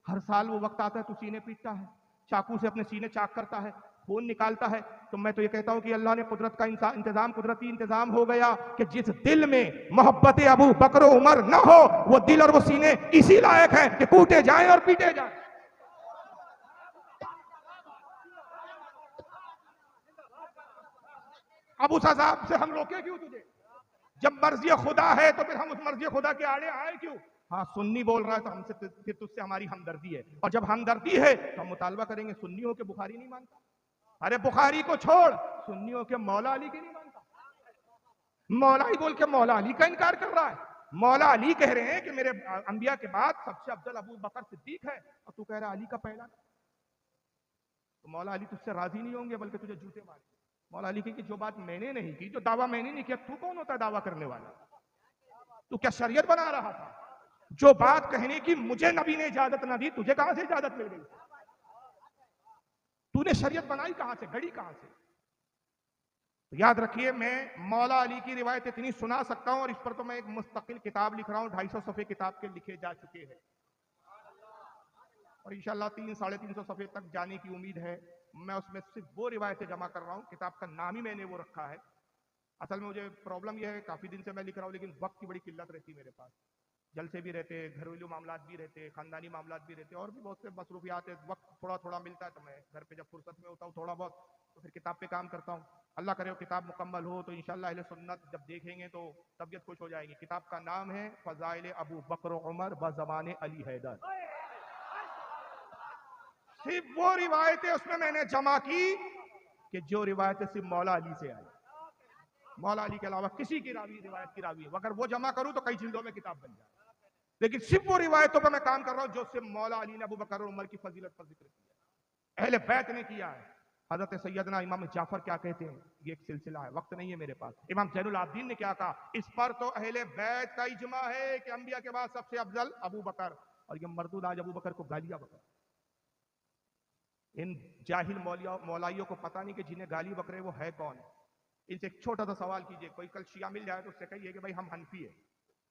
ہر سال وہ وقت آتا ہے تو سینے پیٹتا ہے، چاقو سے اپنے سینے چاک کرتا ہے، خون نکالتا ہے. تو میں تو یہ کہتا ہوں کہ اللہ نے قدرت کا انتظام، قدرتی انتظام ہو گیا کہ جس دل میں محبت ابو بکر و عمر نہ ہو، وہ دل اور وہ سینے اسی لائق ہیں کہ کوٹے جائیں اور پیٹے جائیں. اب اس عذاب سے ہم روکے کیوں تجھے؟ جب مرضی خدا ہے تو پھر ہم اس مرضی خدا کے آڑے آئے کیوں؟ ہاں سنی بول رہا ہے تو ہم سے پھر تجھ سے ہماری ہمدردی ہے، اور جب ہمدردی ہے تو ہم مطالبہ کریں گے. سنیوں کے بخاری نہیں مانتا، ارے بخاری کو چھوڑ، سنیوں کے مولا علی کی نہیں مانتا. مولا ہی بول کے مولا علی کا انکار کر رہا ہے. مولا علی کہہ رہے ہیں کہ میرے انبیاء کے بعد سب سے افضل ابو بکر صدیق ہے، اور تو کہہ رہا ہے علی کا پہلا. تو مولا علی تجھ سے راضی نہیں ہوں گے بلکہ تجھے جوتے ماریں گے. مولا علی کی جو بات میں نے نہیں کی، جو دعویٰ میں نے نہیں کیا، تو کون ہوتا ہے دعویٰ کرنے والا؟ تو کیا شریعت بنا رہا تھا؟ جو بات کہنے کی مجھے نبی نے اجازت نہ دی، تجھے کہاں سے اجازت مل گئی؟ تو نے شریعت بنائی کہاں سے، گھڑی کہاں سے؟ تو یاد رکھیے، میں مولا علی کی روایت اتنی سنا سکتا ہوں، اور اس پر تو میں ایک مستقل کتاب لکھ رہا ہوں. 250 صفحے کتاب کے لکھے جا چکے ہیں، اور انشاءاللہ 300-350 صفحے تک جانے کی امید ہے. میں اس میں صرف وہ روایتیں جمع کر رہا ہوں. کتاب کا نام ہی میں نے وہ رکھا ہے. اصل میں مجھے پرابلم یہ ہے، کافی دن سے میں لکھ رہا ہوں لیکن وقت کی بڑی قلت رہتی میرے پاس. جلسے بھی رہتے، گھریلو معاملات بھی رہتے، خاندانی معاملات بھی رہتے، اور بھی بہت سے مصروفیات ہیں. وقت تھوڑا تھوڑا ملتا ہے تو میں گھر پہ جب فرصت میں ہوتا ہوں تھوڑا بہت، تو پھر کتاب پہ کام کرتا ہوں. اللہ کرے وہ کتاب مکمل ہو تو انشاءاللہ اہل سنت جب دیکھیں گے تو طبیعت خوش ہو جائے گی. کتاب کا نام ہے فضائل ابو بکر و عمر بزمان علی حیدر. صرف وہ روایتیں اس میں نے جمع کی کہ جو روایتیں صرف مولا علی سے آئی. مولا علی کے علاوہ کسی کی روایت کی راوی ہے، اگر وہ جمع کروں تو کئی جلدوں میں کتاب بن جائے. لیکن صرف وہ روایتوں پہ میں کام کر رہا ہوں جو صرف مولا علی نے ابو بکر اور عمر کی فضیلت پر ذکر کیا ہے، اہل بیت نے کیا ہے. حضرت سیدنا امام جعفر کیا کہتے ہیں، یہ ایک سلسلہ ہے، وقت نہیں ہے میرے پاس. امام زین العابدین نے کیا کہا، اس پر تو اہل بیت کا اجماع ہے کہ انبیاء کے بعد سب سے افضل ابو بکر. اور یہ مردود آج ابو بکر کو گالیاں بکر. ان جاہل مولائیوں کو پتہ نہیں کہ جنہیں گالی بکرے وہ ہے کون. ان سے ایک چھوٹا سا سوال کیجئے، کوئی کل شیعہ مل جائے تو اس سے کہیے کہ بھائی ہم حنفی ہیں.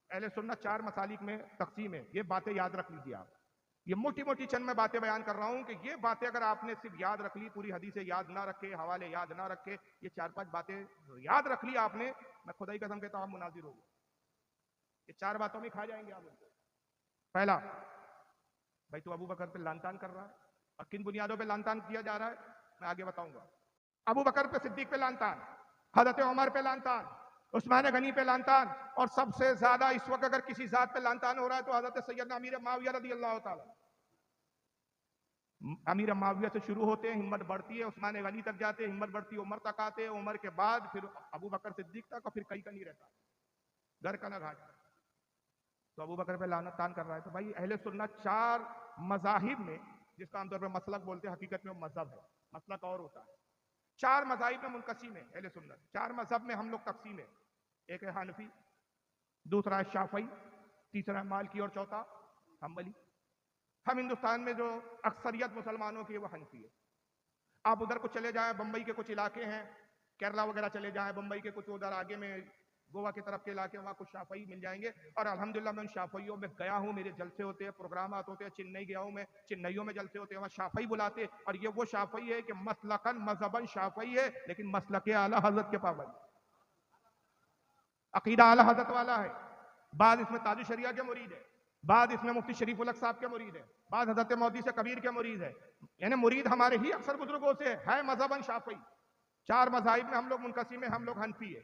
اہل سنت 4 مسالک میں تقسیم ہے، یہ باتیں یاد رکھ لیجئے آپ. یہ موٹی موٹی چند میں باتیں بیان کر رہا ہوں کہ یہ باتیں اگر آپ نے صرف یاد رکھ لی, پوری حدیثیں یاد نہ رکھے, حوالے یاد نہ رکھے, یہ 4-5 باتیں یاد رکھ لی آپ نے, میں خدا کی قسم کہتا ہوں آپ مناظر ہو گئے. یہ 4 باتوں میں کھا جائیں گے آپ ان کو. پہلا, بھائی تو ابو بکر پہ لعن طعن کر رہا ہے, اور کن بنیادوں پہ لعن طعن کیا جا رہا ہے میں آگے بتاؤں گا. ابو بکر پہ صدیق پہ لعن طعن, حضرت عمر پہ لعن طعن, عثمان غنی پہ لعن طعن, اور سب سے زیادہ اس وقت اگر کسی ذات پہ لعن طعن ہو رہا ہے تو حضرت سیدنا امیر معاویہ رضی اللہ تعالی. امیر معاویہ سے شروع ہوتے ہیں, ہمت بڑھتی ہے, عثمان غنی تک جاتے ہیں, ہمت بڑھتی ہے, عمر تک آتے ہیں, عمر کے بعد پھر ابو بکر صدیق تک, اور پھر کہیں کا نہیں رہتا, گھر کا نہ گھاٹ. تو ابو بکر پہ لعنت طعن کر رہا ہے. تو بھائی اہل سنت 4 مذاہب میں, جس کا عام طور پہ مسلک بولتے ہیں, حقیقت میں وہ مذہب ہے, مسلک اور ہوتا ہے. 4 مذاہب میں منقسم ہے اہل سنت. 4 مذہب میں ہم لوگ تقسیم ہے. ایک ہے حنفی, دوسرا ہے شافعی, تیسرا ہے مالکی, اور چوتھا حنبلی. ہم ہندوستان میں جو اکثریت مسلمانوں کی ہے وہ حنفی ہے. آپ ادھر کو چلے جائیں, بمبئی کے کچھ علاقے ہیں, کیرلا وغیرہ چلے جائیں, بمبئی کے کچھ ادھر آگے میں گوا کی طرف کے علاقے, وہاں کچھ شافعی مل جائیں گے. اور الحمدللہ میں ان شافعیوں میں گیا ہوں, میرے جلسے ہوتے ہیں, پروگرامات ہوتے ہیں. چنئی گیا ہوں میں, چنئیوں میں جلسے ہوتے ہیں, وہاں شافعی بلاتے. اور یہ وہ شافعی ہے کہ مسلکن مذہبن شافعی ہے, لیکن مسلک اعلی حضرت کے پابند, عقیدہ اعلی حضرت والا ہے. بعض اس میں تاج الشریعہ کے مرید ہے, بعض اس میں مفتی شریف الحق صاحب کے مرید ہے, بعض حضرت مودودی سے کبیر کے مرید ہے. یعنی مرید ہمارے ہی اکثر بزرگوں سے ہے مذہبن شافعی. 4 مذاہب میں ہم لوگ منقسم ہیں, ہم لوگ حنفی ہے.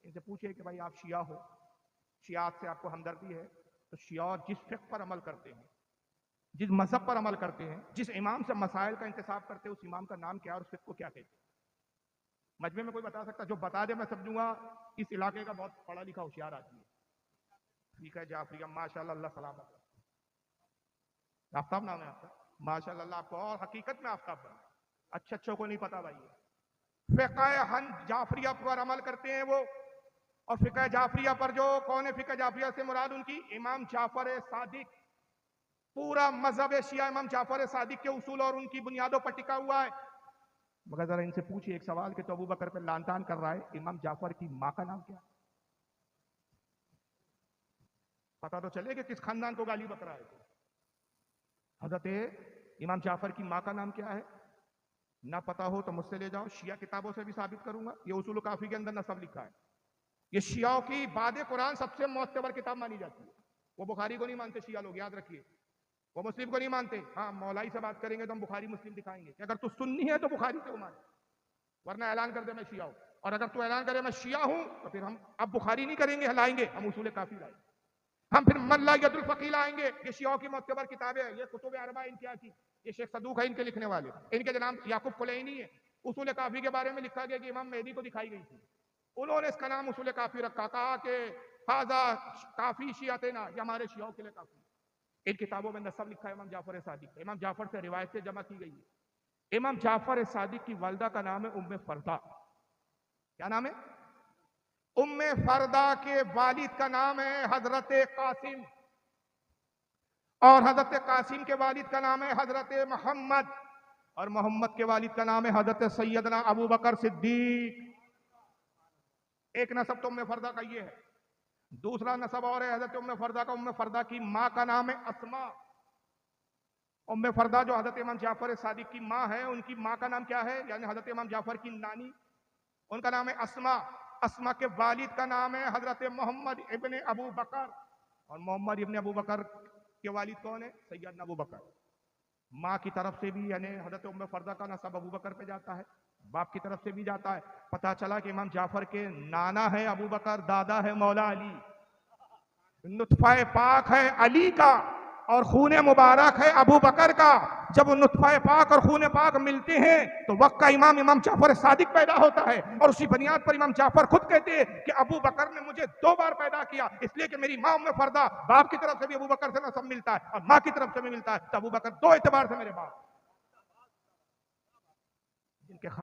ان سے پوچھے کہ بھائی آپ شیعہ ہو, شیعات سے آپ کو ہمدردی ہے, تو شیعہ جس فقہ پر عمل کرتے ہیں, جس مذہب پر عمل کرتے ہیں, جس امام سے مسائل کا انتصاب کرتے ہیں, اس امام کا نام کیا اور اس فقہ کو کیا کہتے ہیں؟ مجمع میں کوئی بتا سکتا؟ جو بتا دے میں سمجھوں گا اس علاقے کا بہت پڑھا لکھا ہوشیار آدمی ہے. ٹھیک ہے جعفریہ, ماشاءاللہ, اللہ سلامت ہے. آفتاب نام ہے آپ کا, ماشاءاللہ, اللہ آپ کو اور حقیقت میں آفتاب بنا. اچھوں کو نہیں پتا بھائی. فقہ جعفریہ پر عمل کرتے ہیں وہ, اور فقہ جعفریہ پر جو کون ہے, فقہ جعفریہ سے مراد ان کی امام جعفر صادق. پورا مذہب شیعہ امام جعفر صادق کے اصول اور ان کی بنیادوں پر ٹکا ہوا ہے. مگر ذرا ان سے پوچھئے ایک سوال کہ تو ابو بکر پہ لعن طعن کر رہا ہے, امام جعفر کی ماں کا نام کیا ہے؟ پتا تو چلے کہ کس خاندان کو گالی بک رہا ہے. حضرت امام جعفر کی ماں کا نام کیا ہے؟ نہ پتا ہو تو مجھ سے لے جاؤ, شیعہ کتابوں سے بھی ثابت کروں گا. یہ اصول کافی کے اندر نسب لکھا ہے. یہ شیعوں کی بعد قرآن سب سے معتبر کتاب مانی جاتی ہے. وہ بخاری کو نہیں مانتے شیعہ لوگ, یاد رکھیے. وہ مسلم کو نہیں مانتے. ہاں مولائی سے بات کریں گے تو ہم بخاری مسلم دکھائیں گے کہ اگر تو سنی ہے تو بخاری سے مان, ورنہ اعلان کر دے میں شیعہ ہوں. اور اگر تو اعلان کرے میں شیعہ ہوں تو پھر ہم اب بخاری نہیں کریں گے, لائیں گے ہم اصول کافی لائیں گے. ہم پھر من لا ید الفقی لائیں گے. یہ شیعوں کی معتبر کتابیں ہیں, یہ کتب اربعہ ان کیا کی, یہ شیخ صدوق ہے ان کے لکھنے والے, ان کے جناب یعقوب کلینی ہے. اصول کافی کے بارے میں لکھا گیا کہ امام مہدی کو دکھائی گئی تھی, انہوں نے اس کا نام اصول کافی رکھا, کہا کہ ھذا کافی شیعتنا, یہ ہمارے شیعوں کے لیے کافی. ان کتابوں میں نسب لکھا ہے امام جعفر صادق. امام جعفر سے روایتیں جمع کی گئی ہے. امام جعفر صادق کی والدہ کا نام ہے ام فردا. کیا نام ہے؟ ام فردا. کے والد کا نام ہے حضرت قاسم, اور حضرت قاسم کے والد کا نام ہے حضرت محمد, اور محمد کے والد کا نام ہے حضرت سیدنا ابو بکر صدیق. ایک نسب تو ام فردا کا یہ ہے. دوسرا نسب اور ہے حضرت ام فردا کا. ام فردا کی ماں کا نام ہے اسماء. ام فردا جو حضرت امام جعفر صادق کی ماں ہے, ان کی ماں کا نام کیا ہے, یعنی حضرت امام جعفر کی نانی, ان کا نام ہے اسماء. اسماء کے والد کا نام ہے حضرت محمد ابن ابو بکر, اور محمد ابن ابو بکر کے والد کون ہے؟ سیدنا ابو بکر. ماں کی طرف سے بھی یعنی حضرت ام فردا کا نسب ابو بکر پہ جاتا ہے, باپ کی طرف سے بھی جاتا ہے. پتا چلا کہ امام جعفر کے نانا ہے ابو بکر, دادا ہے مولا علی, نطفہ پاک ہے علی کا, اور خون مبارک ہے ابو بکر کا. جب وہ نطفہ پاک اور خون پاک ملتے ہیں تو وقت کا امام امام جعفر صادق پیدا ہوتا ہے. اور اسی بنیاد پر امام جعفر خود کہتے ہیں کہ ابو بکر نے مجھے 2 بار پیدا کیا, اس لیے کہ میری ماں ام فردا, باپ کی طرف سے بھی ابو بکر سے نسب ملتا ہے اور ماں کی طرف سے بھی ملتا ہے, تو ابو بکر 2 اعتبار سے میرے باپ.